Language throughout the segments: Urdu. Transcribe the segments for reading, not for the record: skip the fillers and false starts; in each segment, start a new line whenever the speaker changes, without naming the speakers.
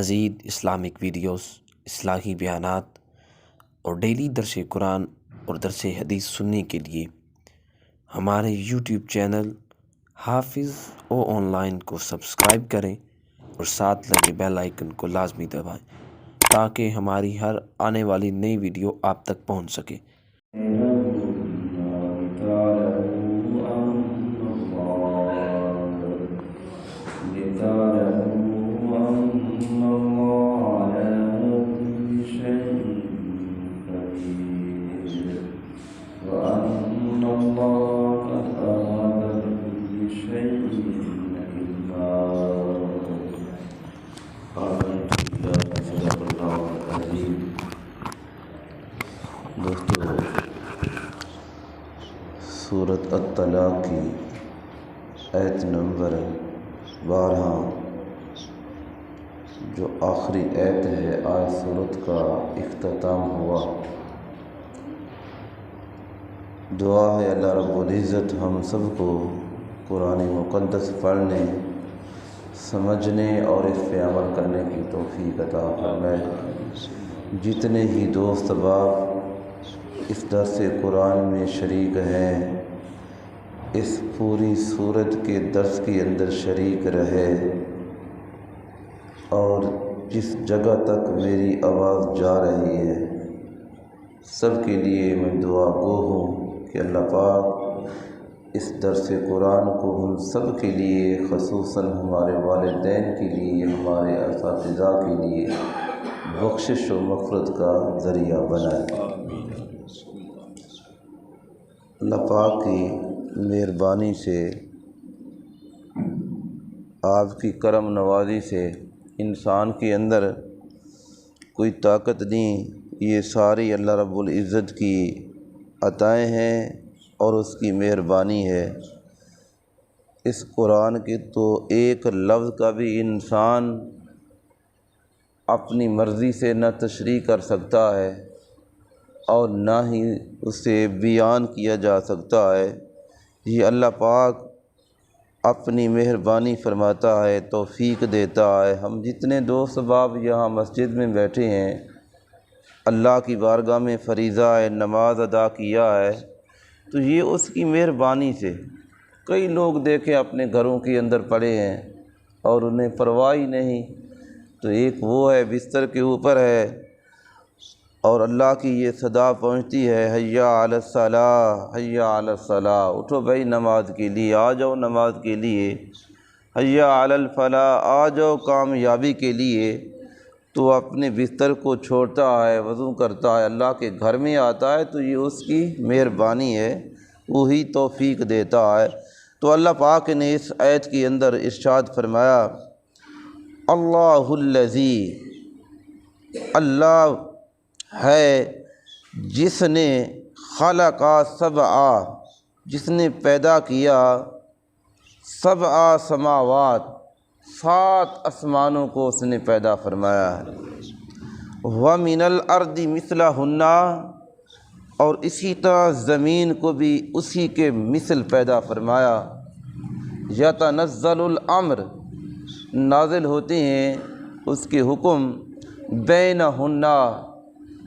مزید اسلامک ویڈیوز، اصلاحی بیانات اور ڈیلی درس قرآن اور درس حدیث سننے کے لیے ہمارے یوٹیوب چینل حافظ آن لائن کو سبسکرائب کریں اور ساتھ لگے بیل آئیکن کو لازمی دبائیں تاکہ ہماری ہر آنے والی نئی ویڈیو آپ تک پہنچ سکے۔
دوستو، سورۃ الطلاق کی آیت نمبر 12 جو آخری آیت ہے، آج سورت کا اختتام ہوا۔ دعا ہے اللہ رب العزت ہم سب کو قرآن مقدس پڑھنے، سمجھنے اور اس پہ عمل کرنے کی توفیق عطا فرمائے۔ جتنے ہی دوست احباب اس درس قرآن میں شریک ہیں، اس پوری سورت کے درس کے اندر شریک رہے، اور جس جگہ تک میری آواز جا رہی ہے، سب کے لیے میں دعا گو ہوں کہ اللہ پاک اس درس قرآن کو ہم سب کے لیے، خصوصاً ہمارے والدین کے لیے، ہمارے اساتذہ کے لیے بخشش و مغفرت کا ذریعہ بنائے۔ اللہ پاک کی مہربانی سے، آپ کی کرم نوازی سے انسان کے اندر کوئی طاقت نہیں، یہ ساری اللہ رب العزت کی عطائیں ہیں اور اس کی مہربانی ہے۔ اس قرآن کے تو ایک لفظ کا بھی انسان اپنی مرضی سے نہ تشریح کر سکتا ہے اور نہ ہی اسے بیان کیا جا سکتا ہے۔ یہ اللہ پاک اپنی مہربانی فرماتا ہے، توفیق دیتا ہے۔ ہم جتنے دوست احباب یہاں مسجد میں بیٹھے ہیں، اللہ کی بارگاہ میں فریضہ نماز ادا کیا ہے، تو یہ اس کی مہربانی سے۔ کئی لوگ دیکھیں اپنے گھروں کے اندر پڑے ہیں اور انہیں پرواہ ہی نہیں، تو ایک وہ ہے بستر کے اوپر ہے اور اللہ کی یہ صدا پہنچتی ہے، حیا علی الصلاۃ، حیا علی الصلاۃ، اٹھو بھائی نماز کے لیے، آ جاؤ نماز کے لیے، حیا علی الفلاح، آ جاؤ کامیابی کے لیے، تو اپنے بستر کو چھوڑتا ہے، وضو کرتا ہے، اللہ کے گھر میں آتا ہے، تو یہ اس کی مہربانی ہے، وہی توفیق دیتا ہے۔ تو اللہ پاک نے اس آیت کے اندر ارشاد فرمایا، اللہ الذی، اللہ ہے جس نے خلق سبع، جس نے پیدا کیا سبع سماوات، 7 آسمانوں کو اس نے پیدا فرمایا ہے، وَمِنَ الْأَرْضِ مِثْلَهُنَّ، اور اسی طرح زمین کو بھی اسی کے مثل پیدا فرمایا، يَتَنَزَّلُ الْأَمْرُ، نازل ہوتے ہیں اس کے حکم، بینہن،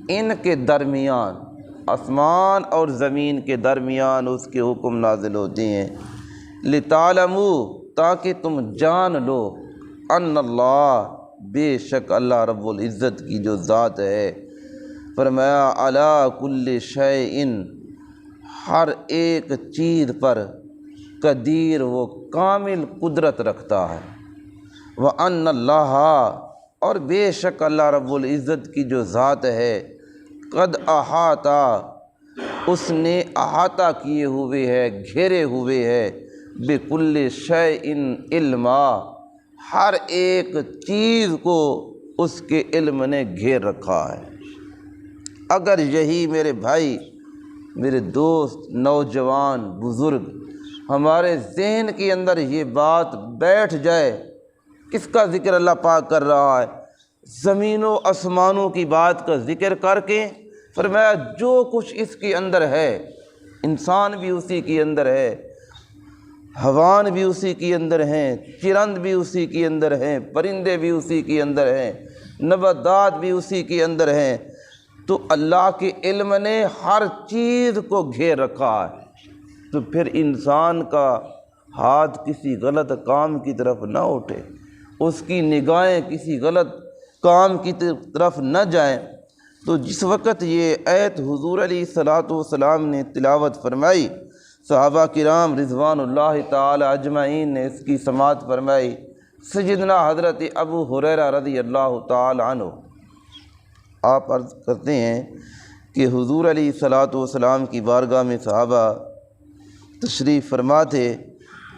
ان کے درمیان، آسمان اور زمین کے درمیان اس کے حکم نازل ہوتے ہیں، لِتَعْلَمُوا، تاکہ تم جان لو، ان اللہ، بے شک اللہ رب العزت کی جو ذات ہے، فرمایا علی کل شیء، ہر ایک چیز پر، قدیر، وہ کامل قدرت رکھتا ہے، وَأَنَّ اللَّهَ، اور بے شک اللہ رب العزت کی جو ذات ہے، قد احاطہ، اس نے احاطہ کیے ہوئے ہے، گھیرے ہوئے ہے، بکل شیء علما، ہر ایک چیز کو اس کے علم نے گھیر رکھا ہے۔ اگر یہی میرے بھائی، میرے دوست، نوجوان، بزرگ، ہمارے ذہن کے اندر یہ بات بیٹھ جائے، کس کا ذکر اللہ پاک کر رہا ہے؟ زمین و آسمانوں کی بات کا ذکر کر کے فرمایا جو کچھ اس کے اندر ہے، انسان بھی اسی کے اندر ہے، حیوان بھی اسی کے اندر ہیں، چرند بھی اسی کے اندر ہیں، پرندے بھی اسی کے اندر ہیں، نباتات بھی اسی کے اندر ہیں۔ تو اللہ کے علم نے ہر چیز کو گھیر رکھا ہے، تو پھر انسان کا ہاتھ کسی غلط کام کی طرف نہ اٹھے، اس کی نگاہیں کسی غلط کام کی طرف نہ جائیں۔ تو جس وقت یہ آیت حضور علیہ الصلوۃ والسلام نے تلاوت فرمائی، صحابہ کرام رضوان اللہ تعالی اجمعین نے اس کی سماعت فرمائی۔ سیدنا حضرت ابو ہریرہ رضی اللہ تعالی عنہ آپ عرض کرتے ہیں کہ حضور علیہ الصلوۃ والسلام کی بارگاہ میں صحابہ تشریف فرما تھے،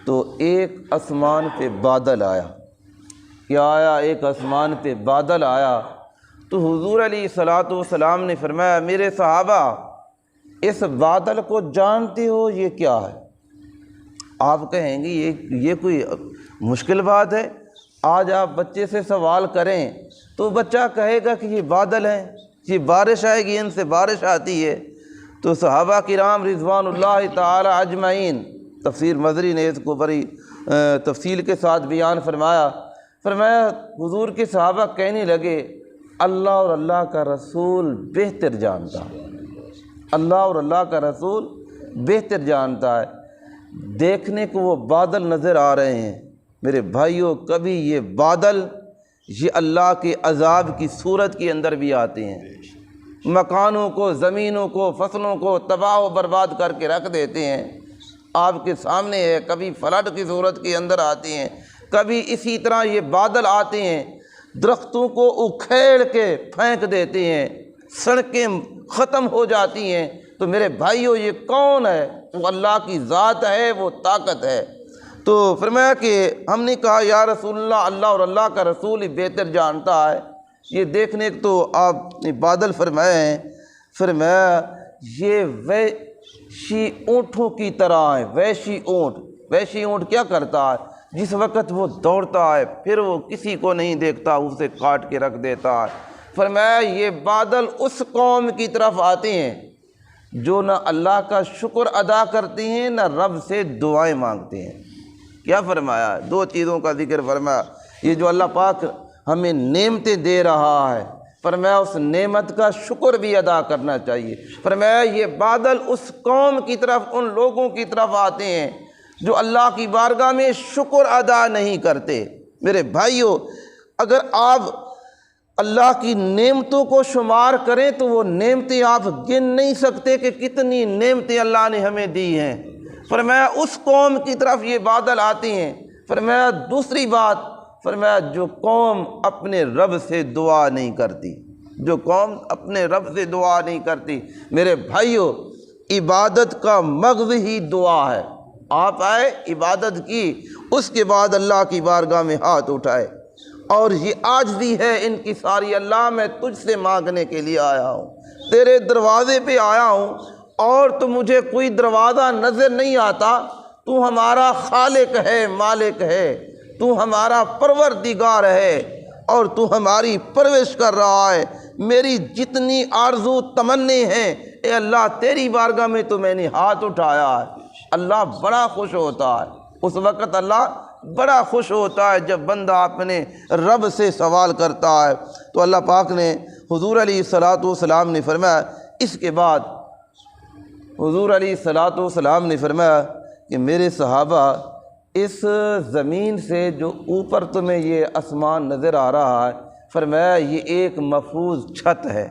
تو ایک آسمان پہ بادل آیا۔ کیا آیا؟ ایک آسمان پہ بادل آیا۔ تو حضور علیہ الصلوۃ والسلام نے فرمایا، میرے صحابہ اس بادل کو جانتے ہو یہ کیا ہے؟ آپ کہیں گے یہ کوئی مشکل بات ہے؟ آج آپ بچے سے سوال کریں تو بچہ کہے گا کہ یہ بادل ہیں، یہ بارش آئے گی، ان سے بارش آتی ہے۔ تو صحابہ کرام رضوان اللہ تعالی اجمعین، تفسیر مظری نے اس کو بڑی تفصیل کے ساتھ بیان فرمایا۔ حضور کے صحابہ کہنے لگے، اللہ اور اللہ کا رسول بہتر جانتا ہے، اللہ اور اللہ کا رسول بہتر جانتا ہے۔ دیکھنے کو وہ بادل نظر آ رہے ہیں میرے بھائیوں، کبھی یہ بادل یہ اللہ کے عذاب کی صورت کے اندر بھی آتے ہیں، مکانوں کو، زمینوں کو، فصلوں کو تباہ و برباد کر کے رکھ دیتے ہیں۔ آپ کے سامنے ہے، کبھی فلڈ کی صورت کے اندر آتے ہیں، کبھی اسی طرح یہ بادل آتے ہیں، درختوں کو اکھیڑ کے پھینک دیتے ہیں، سڑکیں ختم ہو جاتی ہیں۔ تو میرے بھائیوں یہ کون ہے؟ وہ اللہ کی ذات ہے، وہ طاقت ہے۔ تو فرمایا کہ ہم نے کہا یا رسول اللہ، اللہ اور اللہ کا رسول ہی بہتر جانتا ہے۔ یہ دیکھنے تو آپ نے بادل فرمائے ہیں، فرمایا یہ وحشی اونٹوں کی طرح ہے۔ وحشی اونٹ کیا کرتا ہے؟ جس وقت وہ دوڑتا ہے پھر وہ کسی کو نہیں دیکھتا، اسے کاٹ کے رکھ دیتا ہے۔ فرمایا یہ بادل اس قوم کی طرف آتے ہیں جو نہ اللہ کا شکر ادا کرتے ہیں، نہ رب سے دعائیں مانگتے ہیں۔ کیا فرمایا؟ دو چیزوں کا ذکر فرمایا۔ یہ جو اللہ پاک ہمیں نعمتیں دے رہا ہے، فرمایا اس نعمت کا شکر بھی ادا کرنا چاہیے۔ فرمایا یہ بادل اس قوم کی طرف، ان لوگوں کی طرف آتے ہیں جو اللہ کی بارگاہ میں شکر ادا نہیں کرتے۔ میرے بھائیوں، اگر آپ اللہ کی نعمتوں کو شمار کریں تو وہ نعمتیں آپ گن نہیں سکتے کہ کتنی نعمتیں اللہ نے ہمیں دی ہیں۔ فرمایا اس قوم کی طرف یہ بادل آتے ہیں۔ فرمایا دوسری بات، فرمایا جو قوم اپنے رب سے دعا نہیں کرتی، جو قوم اپنے رب سے دعا نہیں کرتی۔ میرے بھائیوں، عبادت کا مغز ہی دعا ہے۔ آپ آئے، عبادت کی، اس کے بعد اللہ کی بارگاہ میں ہاتھ اٹھائے، اور یہ عاجزی ہے ان کی ساری، اللہ میں تجھ سے مانگنے کے لیے آیا ہوں، تیرے دروازے پہ آیا ہوں، اور تو مجھے کوئی دروازہ نظر نہیں آتا۔ تو ہمارا خالق ہے، مالک ہے، تو ہمارا پروردگار ہے، اور تو ہماری پرورش کر رہا ہے۔ میری جتنی آرزو تمنے ہیں اے اللہ تیری بارگاہ میں تو میں نے ہاتھ اٹھایا ہے۔ اللہ بڑا خوش ہوتا ہے، اس وقت اللہ بڑا خوش ہوتا ہے جب بندہ اپنے رب سے سوال کرتا ہے۔ تو اللہ پاک نے حضور علیہ الصلوۃ والسلام نے فرمایا، اس کے بعد حضور علیہ الصلوۃ والسلام نے فرمایا کہ میرے صحابہ، اس زمین سے جو اوپر تمہیں یہ آسمان نظر آ رہا ہے، فرمایا یہ ایک محفوظ چھت ہے۔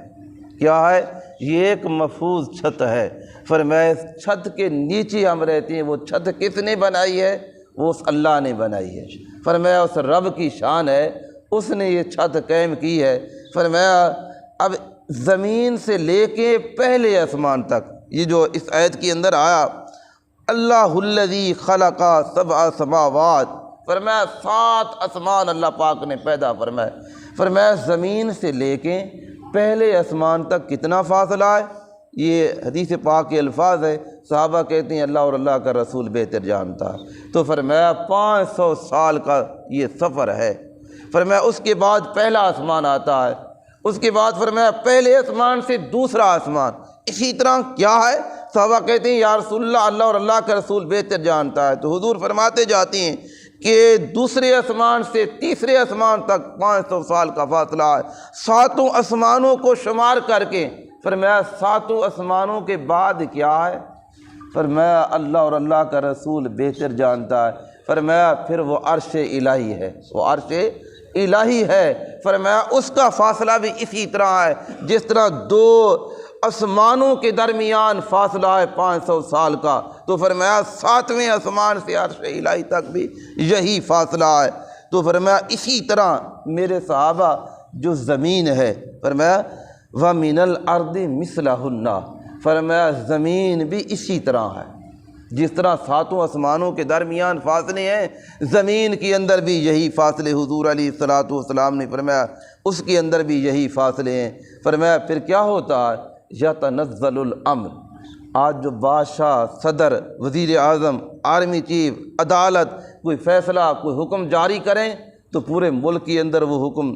کیا ہے؟ یہ ایک محفوظ چھت ہے۔ فرمایا اس چھت کے نیچے ہم رہتے ہیں۔ وہ چھت کس نے بنائی ہے؟ وہ اس اللہ نے بنائی ہے۔ فرمایا اس رب کی شان ہے، اس نے یہ چھت قائم کی ہے۔ فرمایا اب زمین سے لے کے پہلے آسمان تک، یہ جو اس آیت کے اندر آیا، اللہ الذی خلق سبع سماوات، فرمایا 7 آسمان اللہ پاک نے پیدا فرمایا۔ فرمایا زمین سے لے کے پہلے آسمان تک کتنا فاصلہ ہے؟ یہ حدیث پاک کے الفاظ ہے، صحابہ کہتے ہیں اللہ اور اللہ کا رسول بہتر جانتا ہے۔ تو فرمایا 500 سال کا یہ سفر ہے۔ فرمایا اس کے بعد پہلا آسمان آتا ہے، اس کے بعد فرمایا پہلے آسمان سے دوسرا آسمان، اسی طرح کیا ہے؟ صحابہ کہتے ہیں یا رسول اللہ، اللہ اور اللہ کا رسول بہتر جانتا ہے۔ تو حضور فرماتے جاتے ہیں کہ دوسرے آسمان سے تیسرے آسمان تک 500 سال کا فاصلہ ہے، 7 آسمانوں کو شمار کر کے۔ فرمایا 7 آسمانوں کے بعد کیا ہے؟ فرمایا اللہ اور اللہ کا رسول بہتر جانتا ہے۔ فرمایا پھر وہ عرش الہی ہے، وہ عرش الہی ہے۔ فرمایا اس کا فاصلہ بھی اسی طرح ہے جس طرح 2 آسمانوں کے درمیان فاصلہ ہے 500 سال کا، تو فرمایا 7ویں آسمان سے عرش الہی تک بھی یہی فاصلہ ہے۔ تو فرمایا اسی طرح میرے صحابہ جو زمین ہے، فرمایا وَمِنَ الْأَرْضِ مِثْلَهُنَّ، فرمایا زمین بھی اسی طرح ہے، جس طرح 7 آسمانوں کے درمیان فاصلے ہیں، زمین کے اندر بھی یہی فاصلے حضور علیہ الصلوۃ والسلام نے فرمایا اس کے اندر بھی یہی فاصلے ہیں۔ فرمایا پھر کیا ہوتا ہے؟ یتنزل الامر، آج جو بادشاہ، صدر، وزیر اعظم، آرمی چیف، عدالت کوئی فیصلہ، کوئی حکم جاری کریں تو پورے ملک کے اندر وہ حکم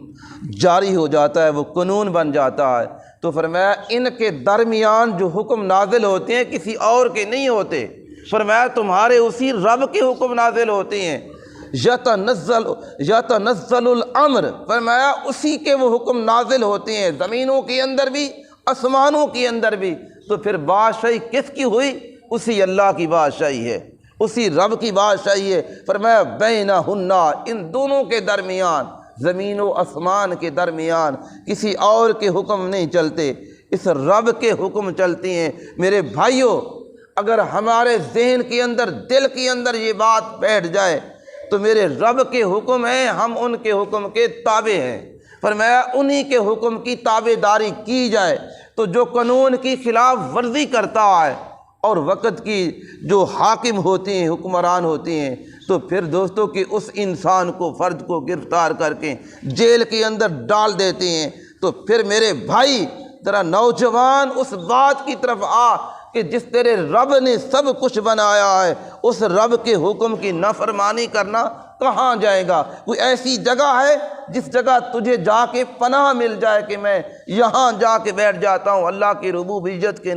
جاری ہو جاتا ہے، وہ قانون بن جاتا ہے۔ تو فرمایا ان کے درمیان جو حکم نازل ہوتے ہیں کسی اور کے نہیں ہوتے، فرمایا تمہارے اسی رب کے حکم نازل ہوتے ہیں۔ یتنزل الامر، فرمایا اسی کے وہ حکم نازل ہوتے ہیں، زمینوں کے اندر بھی آسمانوں کے اندر بھی۔ تو پھر بادشاہی کس کی ہوئی؟ اسی اللہ کی بادشاہی ہے، اسی رب کی بادشاہی ہے۔ فرمایا بینہن، ان دونوں کے درمیان، زمین و آسمان کے درمیان کسی اور کے حکم نہیں چلتے، اس رب کے حکم چلتے ہیں۔ میرے بھائیوں، اگر ہمارے ذہن کے اندر، دل کے اندر یہ بات بیٹھ جائے تو میرے رب کے حکم ہیں، ہم ان کے حکم کے تابع ہیں۔ فرمایا انہی کے حکم کی تابع داری کی جائے تو جو قانون کی خلاف ورزی کرتا ہے اور وقت کی جو حاکم ہوتے ہیں، حکمران ہوتے ہیں، تو پھر دوستوں کہ اس انسان کو، فرد کو گرفتار کر کے جیل کے اندر ڈال دیتے ہیں۔ تو پھر میرے بھائی ذرا نوجوان اس بات کی طرف آ کہ جس تیرے رب نے سب کچھ بنایا ہے، اس رب کے حکم کی نافرمانی کرنا کہاں جائے گا؟ کوئی ایسی جگہ ہے جس جگہ تجھے جا کے پناہ مل جائے کہ میں یہاں جا کے بیٹھ جاتا ہوں، اللہ کی ربوبیت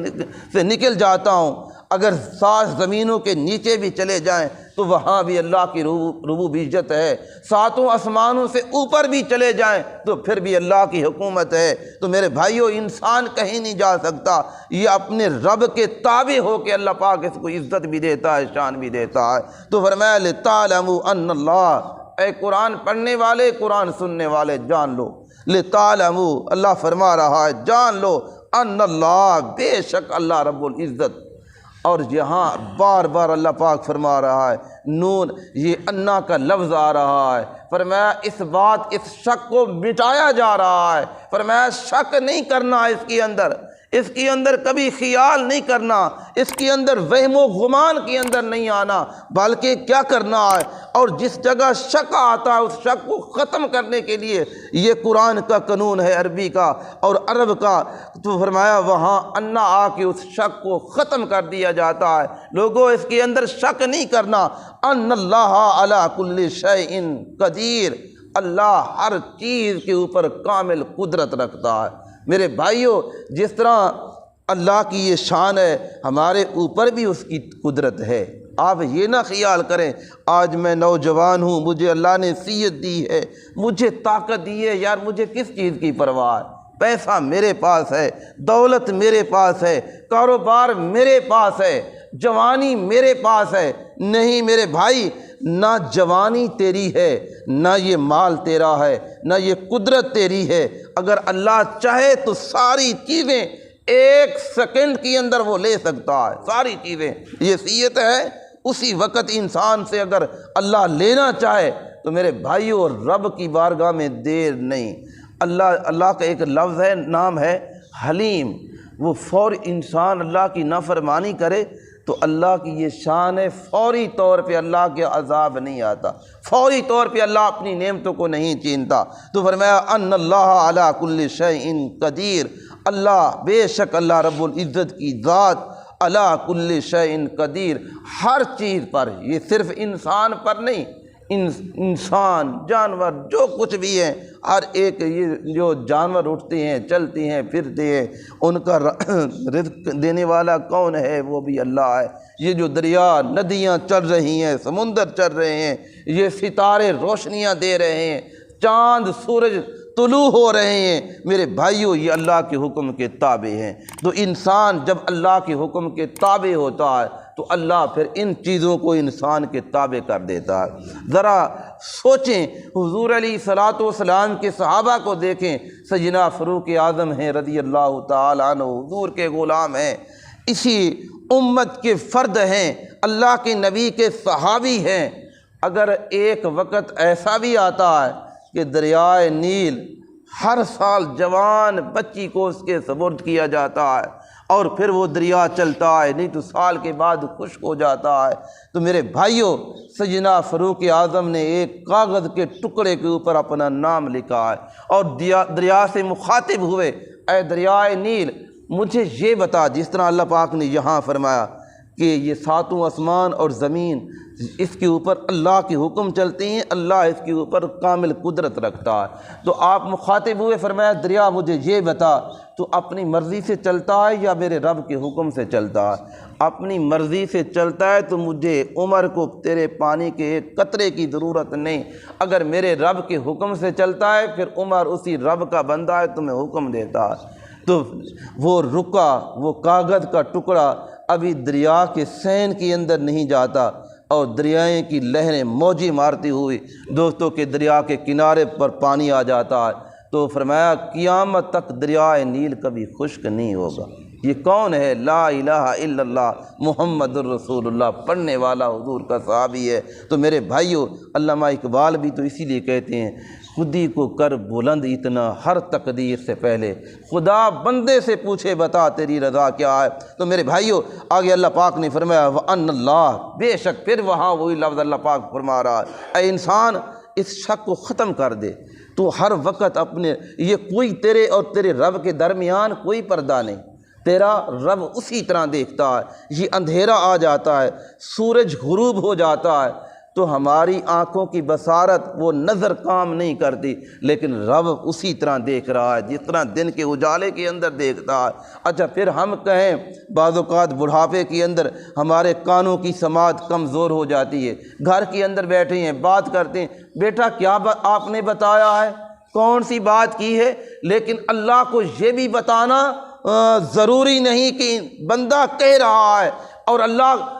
سے نکل جاتا ہوں؟ اگر 7 زمینوں کے نیچے بھی چلے جائیں تو وہاں بھی اللہ کی ربوبیت ہے، 7 آسمانوں سے اوپر بھی چلے جائیں تو پھر بھی اللہ کی حکومت ہے۔ تو میرے بھائیوں، انسان کہیں نہیں جا سکتا، یہ اپنے رب کے تابع ہو کے اللہ پاک اس کو عزت بھی دیتا ہے، شان بھی دیتا ہے۔ تو فرمایا لِتَعْلَمُوا أَنَّ اللَّهَ، اے قرآن پڑھنے والے، قرآن سننے والے، جان لو، لِتَعْلَمُوا، اللہ فرما رہا ہے جان لو، أَنَّ اللَّهَ، بے شک اللہ رب العزت۔ اور یہاں بار بار اللہ پاک فرما رہا ہے، نون، یہ انا کا لفظ آ رہا ہے۔ فرمایا اس بات، اس شک کو مٹایا جا رہا ہے۔ فرمایا شک نہیں کرنا اس کے اندر کبھی خیال نہیں کرنا، اس کے اندر وہم و گمان کے اندر نہیں آنا، بلکہ کیا کرنا ہے؟ اور جس جگہ شک آتا ہے اس شک کو ختم کرنے کے لیے یہ قرآن کا قانون ہے، عربی کا اور عرب کا۔ تو فرمایا وہاں انا آ کے اس شک کو ختم کر دیا جاتا ہے۔ لوگوں، اس کے اندر شک نہیں کرنا، ان اللہ علی کل شیء قدیر، اللہ ہر چیز کے اوپر کامل قدرت رکھتا ہے۔ میرے بھائیوں، جس طرح اللہ کی یہ شان ہے، ہمارے اوپر بھی اس کی قدرت ہے۔ آپ یہ نہ خیال کریں آج میں نوجوان ہوں، مجھے اللہ نے صحت دی ہے، مجھے طاقت دی ہے، یار مجھے کس چیز کی پرواہ ہے؟ پیسہ میرے پاس ہے، دولت میرے پاس ہے، کاروبار میرے پاس ہے، جوانی میرے پاس ہے۔ نہیں میرے بھائی، نہ جوانی تیری ہے، نہ یہ مال تیرا ہے، نہ یہ قدرت تیری ہے۔ اگر اللہ چاہے تو ساری چیزیں 1 سیکنڈ کے اندر وہ لے سکتا ہے، ساری چیزیں۔ یہ صحت ہے، اسی وقت انسان سے اگر اللہ لینا چاہے تو میرے بھائیوں، رب کی بارگاہ میں دیر نہیں۔ اللہ کا ایک لفظ ہے، نام ہے حلیم۔ وہ فوری انسان اللہ کی نافرمانی کرے تو اللہ کی یہ شان ہے، فوری طور پہ اللہ کے عذاب نہیں آتا، فوری طور پہ اللہ اپنی نعمتوں کو نہیں چینتا۔ تو فرمایا ان اللہ علی کل شیء قدیر، اللہ بے شک اللہ رب العزت کی ذات علی کل شیء قدیر، ہر چیز پر، یہ صرف انسان پر نہیں، انسان، جانور، جو کچھ بھی ہیں، ہر ایک یہ جو جانور اٹھتے ہیں، چلتے ہیں، پھرتے ہیں، ان کا رزق دینے والا کون ہے؟ وہ بھی اللہ ہے۔ یہ جو دریا، ندیاں چل رہی ہیں، سمندر چل رہے ہیں، یہ ستارے روشنیاں دے رہے ہیں، چاند سورج طلوع ہو رہے ہیں، میرے بھائیوں یہ اللہ کے حکم کے تابع ہیں۔ تو انسان جب اللہ کے حکم کے تابع ہوتا ہے تو اللہ پھر ان چیزوں کو انسان کے تابع کر دیتا ہے۔ ذرا سوچیں، حضور علیہ الصلوۃ والسلام کے صحابہ کو دیکھیں، سیدنا فاروق اعظم ہیں رضی اللہ تعالی عنہ، حضور کے غلام ہیں، اسی امت کے فرد ہیں، اللہ کے نبی کے صحابی ہیں۔ اگر ایک وقت ایسا بھی آتا ہے کہ دریائے نیل ہر سال جوان بچی کو اس کے سپرد کیا جاتا ہے اور پھر وہ دریا چلتا ہے، نہیں تو سال کے بعد خشک ہو جاتا ہے، تو میرے بھائیوں سیدنا فاروق اعظم نے ایک کاغذ کے ٹکڑے کے اوپر اپنا نام لکھا ہے اور دریا سے مخاطب ہوئے، اے دریائے نیل مجھے یہ بتا، جس طرح اللہ پاک نے یہاں فرمایا کہ یہ ساتوں آسمان اور زمین اس کے اوپر اللہ کے حکم چلتے ہیں، اللہ اس کے اوپر کامل قدرت رکھتا ہے، تو آپ مخاطب ہوئے، فرمایا دریا مجھے یہ بتا تو اپنی مرضی سے چلتا ہے یا میرے رب کے حکم سے چلتا ہے؟ اپنی مرضی سے چلتا ہے تو مجھے عمر کو تیرے پانی کے ایک قطرے کی ضرورت نہیں، اگر میرے رب کے حکم سے چلتا ہے پھر عمر اسی رب کا بندہ ہے، تمہیں حکم دیتا ہے۔ تو وہ رکا، وہ کاغذ کا ٹکڑا ابھی دریا کے سین کے اندر نہیں جاتا اور دریائیں کی لہریں موجیں مارتی ہوئی دوستوں کے دریا کے کنارے پر پانی آ جاتا ہے، تو فرمایا قیامت تک دریائے نیل کبھی خشک نہیں ہوگا۔ یہ کون ہے؟ لا الہ الا اللہ محمد الرسول اللہ پڑھنے والا حضور کا صحابی ہے۔ تو میرے بھائیوں علامہ اقبال بھی تو اسی لیے کہتے ہیں، خودی کو کر بلند اتنا ہر تقدیر سے پہلے، خدا بندے سے پوچھے بتا تیری رضا کیا ہے۔ تو میرے بھائیوں آگے اللہ پاک نے فرمایا وَأَنَّ اللَّهَ، بے شک پھر وہاں وہی لفظ اللہ پاک فرما رہا ہے، اے انسان اس شک کو ختم کر دے، تو ہر وقت اپنے یہ کوئی تیرے اور تیرے رب کے درمیان کوئی پردہ نہیں، تیرا رب اسی طرح دیکھتا ہے۔ یہ اندھیرا آ جاتا ہے، سورج غروب ہو جاتا ہے تو ہماری آنکھوں کی بصارت وہ نظر کام نہیں کرتی، لیکن رب اسی طرح دیکھ رہا ہے جس طرح دن کے اجالے کے اندر دیکھتا ہے۔ اچھا پھر ہم کہیں بعض اوقات بڑھاپے کے اندر ہمارے کانوں کی سماعت کمزور ہو جاتی ہے، گھر کے اندر بیٹھے ہیں بات کرتے ہیں، بیٹا کیا آپ نے بتایا ہے، کون سی بات کی ہے، لیکن اللہ کو یہ بھی بتانا ضروری نہیں کہ بندہ کہہ رہا ہے اور اللہ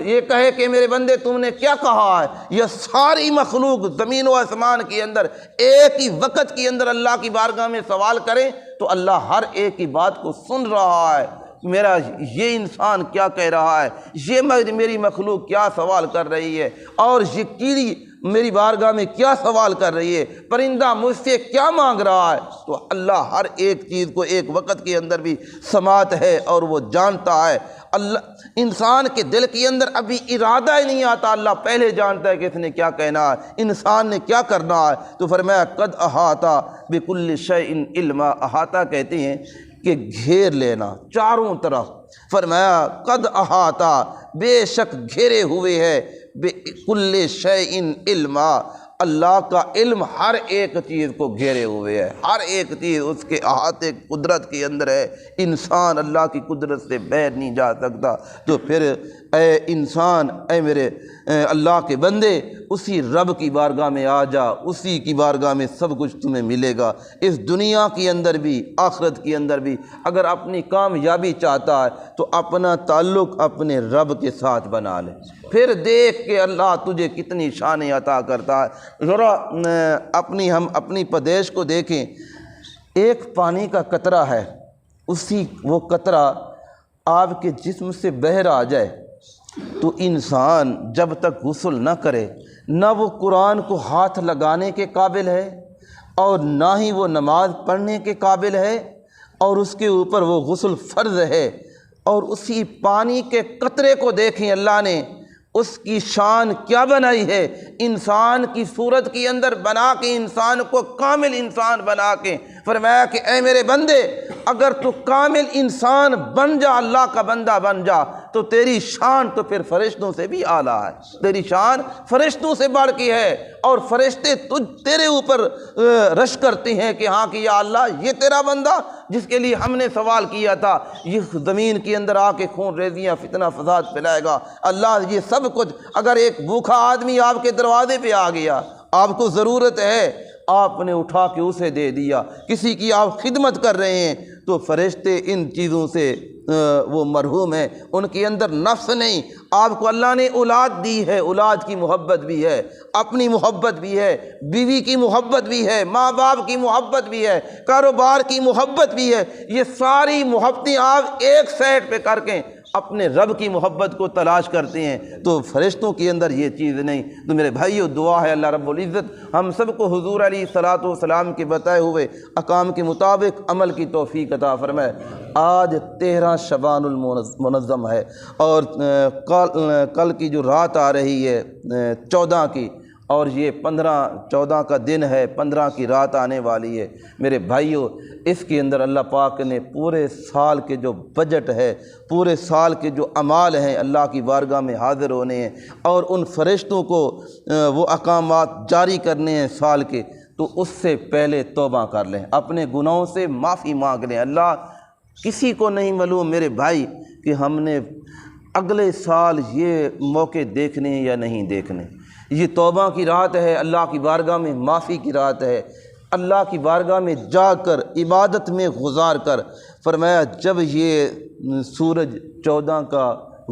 یہ کہے کہ میرے بندے تم نے کیا کہا ہے۔ یہ ساری مخلوق زمین و آسمان کے اندر ایک ہی وقت کے اندر اللہ کی بارگاہ میں سوال کریں تو اللہ ہر ایک کی بات کو سن رہا ہے، میرا یہ انسان کیا کہہ رہا ہے، یہ میری مخلوق کیا سوال کر رہی ہے، اور یہ کیڑی میری بارگاہ میں کیا سوال کر رہی ہے، پرندہ مجھ سے کیا مانگ رہا ہے۔ تو اللہ ہر ایک چیز کو ایک وقت کے اندر بھی سماعت ہے اور وہ جانتا ہے۔ اللہ انسان کے دل کے اندر ابھی ارادہ ہی نہیں آتا، اللہ پہلے جانتا ہے کہ اس نے کیا کہنا ہے، انسان نے کیا کرنا ہے۔ تو فرمایا قد احاطہ بکل شیء علما، احاطہ کہتے ہیں کہ گھیر لینا چاروں طرف، فرمایا قد احاطہ بے شک گھیرے ہوئے ہے بکل شیء علما، اللہ کا علم ہر ایک چیز کو گھیرے ہوئے ہے، ہر ایک چیز اس کے احاطے قدرت کے اندر ہے، انسان اللہ کی قدرت سے باہر نہیں جا سکتا۔ تو پھر اے انسان، اے میرے اللہ کے بندے، اسی رب کی بارگاہ میں آ جا، اسی کی بارگاہ میں سب کچھ تمہیں ملے گا، اس دنیا کے اندر بھی آخرت کے اندر بھی۔ اگر اپنی کامیابی چاہتا ہے تو اپنا تعلق اپنے رب کے ساتھ بنا لے، پھر دیکھ کہ اللہ تجھے کتنی شانیں عطا کرتا ہے۔ ذرا ہم اپنی پدیش کو دیکھیں، ایک پانی کا قطرہ ہے، وہ قطرہ آپ کے جسم سے باہر آ جائے تو انسان جب تک غسل نہ کرے نہ وہ قرآن کو ہاتھ لگانے کے قابل ہے اور نہ ہی وہ نماز پڑھنے کے قابل ہے، اور اس کے اوپر وہ غسل فرض ہے۔ اور اسی پانی کے قطرے کو دیکھیں، اللہ نے اس کی شان کیا بنائی ہے، انسان کی صورت کے اندر بنا کے، انسان کو کامل انسان بنا کے فرمایا کہ اے میرے بندے، اگر تو کامل انسان بن جا، اللہ کا بندہ بن جا، تو تیری شان تو پھر فرشتوں سے بھی اعلیٰ ہے، تیری شان فرشتوں سے بڑھ کے ہے، اور فرشتے تیرے اوپر رش کرتے ہیں کہ ہاں کہ یا اللہ یہ تیرا بندہ جس کے لیے ہم نے سوال کیا تھا، یہ زمین کے اندر آ کے خون ریزیاں فتنہ فساد پھیلائے گا، اللہ یہ سب کچھ، اگر ایک بھوکھا آدمی آپ کے دروازے پہ آ گیا، آپ کو ضرورت ہے، آپ نے اٹھا کے اسے دے دیا، کسی کی آپ خدمت کر رہے ہیں، تو فرشتے ان چیزوں سے وہ مرحوم ہیں، ان کے اندر نفس نہیں۔ آپ کو اللہ نے اولاد دی ہے، اولاد کی محبت بھی ہے، اپنی محبت بھی ہے، بیوی کی محبت بھی ہے، ماں باپ کی محبت بھی ہے، کاروبار کی محبت بھی ہے، یہ ساری محبتیں آپ ایک سائڈ پہ کر کے اپنے رب کی محبت کو تلاش کرتے ہیں، تو فرشتوں کے اندر یہ چیز نہیں۔ تو میرے بھائیو، دعا ہے اللہ رب العزت ہم سب کو حضور علیہ الصلاۃ والسلام کے بتائے ہوئے احکام کے مطابق عمل کی توفیق عطا فرمائے۔ آج 13 شعبان المنظم ہے، اور کل کی جو رات آ رہی ہے 14 کی، اور یہ 14 کا دن ہے، 15 کی رات آنے والی ہے۔ میرے بھائیوں، اس کے اندر اللہ پاک نے پورے سال کے جو بجٹ ہے، پورے سال کے جو اعمال ہیں، اللہ کی بارگاہ میں حاضر ہونے ہیں، اور ان فرشتوں کو وہ احکامات جاری کرنے ہیں سال کے، تو اس سے پہلے توبہ کر لیں، اپنے گناہوں سے معافی مانگ لیں۔ اللہ کسی کو نہیں معلوم میرے بھائی کہ ہم نے اگلے سال یہ موقع دیکھنے ہیں یا نہیں دیکھنے۔ یہ توبہ کی رات ہے، اللہ کی بارگاہ میں معافی کی رات ہے، اللہ کی بارگاہ میں جا کر عبادت میں گزار کر۔ فرمایا جب یہ سورج 14 کا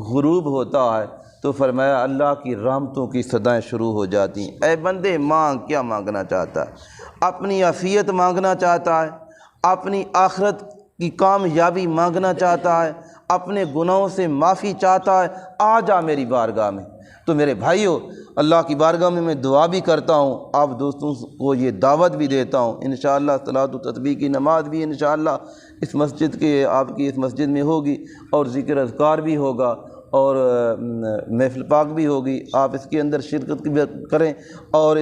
غروب ہوتا ہے تو فرمایا اللہ کی رحمتوں کی صدائیں شروع ہو جاتی ہیں۔ اے بندے، مانگ، کیا مانگنا چاہتا ہے؟ اپنی عافیت مانگنا چاہتا ہے، اپنی آخرت کی کامیابی مانگنا چاہتا ہے، اپنے گناہوں سے معافی چاہتا ہے، آ جا میری بارگاہ میں۔ تو میرے بھائیوں، اللہ کی بارگاہ میں دعا بھی کرتا ہوں، آپ دوستوں کو یہ دعوت بھی دیتا ہوں، انشاءاللہ صلاۃ و تسبیح کی نماز بھی انشاءاللہ اس مسجد کے، آپ کی اس مسجد میں ہوگی، اور ذکر اذکار بھی ہوگا، اور محفل پاک بھی ہوگی، آپ اس کے اندر شرکت کریں، اور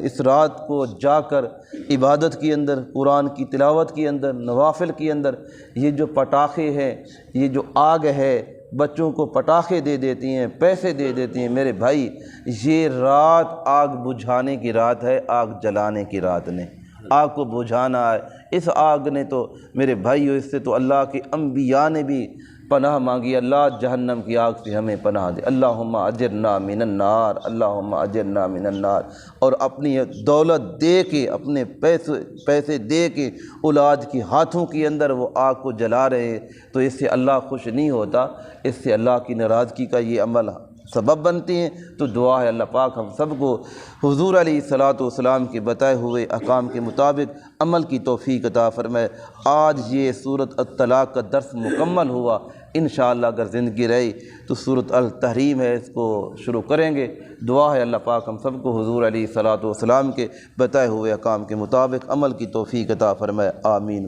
اس رات کو جا کر عبادت کے اندر، قرآن کی تلاوت کے اندر، نوافل کے اندر، یہ جو پٹاخے ہیں، یہ جو آگ ہے، بچوں کو پٹاخے دے دیتی ہیں، پیسے دے دیتی ہیں، میرے بھائی یہ رات آگ بجھانے کی رات ہے، آگ جلانے کی رات نہیں، آگ کو بجھانا ہے۔ اس آگ نے تو میرے بھائیو، اس سے تو اللہ کے انبیاء نے بھی پناہ مانگی، اللہ جہنم کی آگ سے ہمیں پناہ دے، اللہم اجرنا من النار، اللہم اجرنا من النار۔ اور اپنی دولت دے کے، اپنے پیسے دے کے اولاد کی ہاتھوں کے اندر وہ آگ کو جلا رہے ہیں، تو اس سے اللہ خوش نہیں ہوتا، اس سے اللہ کی ناراضگی کا یہ عمل سبب بنتے ہیں۔ تو دعا ہے اللہ پاک ہم سب کو حضور علیہ الصلاۃ والسلام کے بتائے ہوئے احکام کے مطابق عمل کی توفیق عطا فرمائے۔ آج یہ سورۃ الطلاق کا درس مکمل ہوا، انشاءاللہ اگر زندگی رہی تو سورۃ التحریم ہے، اس کو شروع کریں گے۔ دعا ہے اللہ پاک ہم سب کو حضور علیہ الصلاۃ والسلام کے بتائے ہوئے احکام کے مطابق عمل کی توفیق عطا فرمائے، آمین۔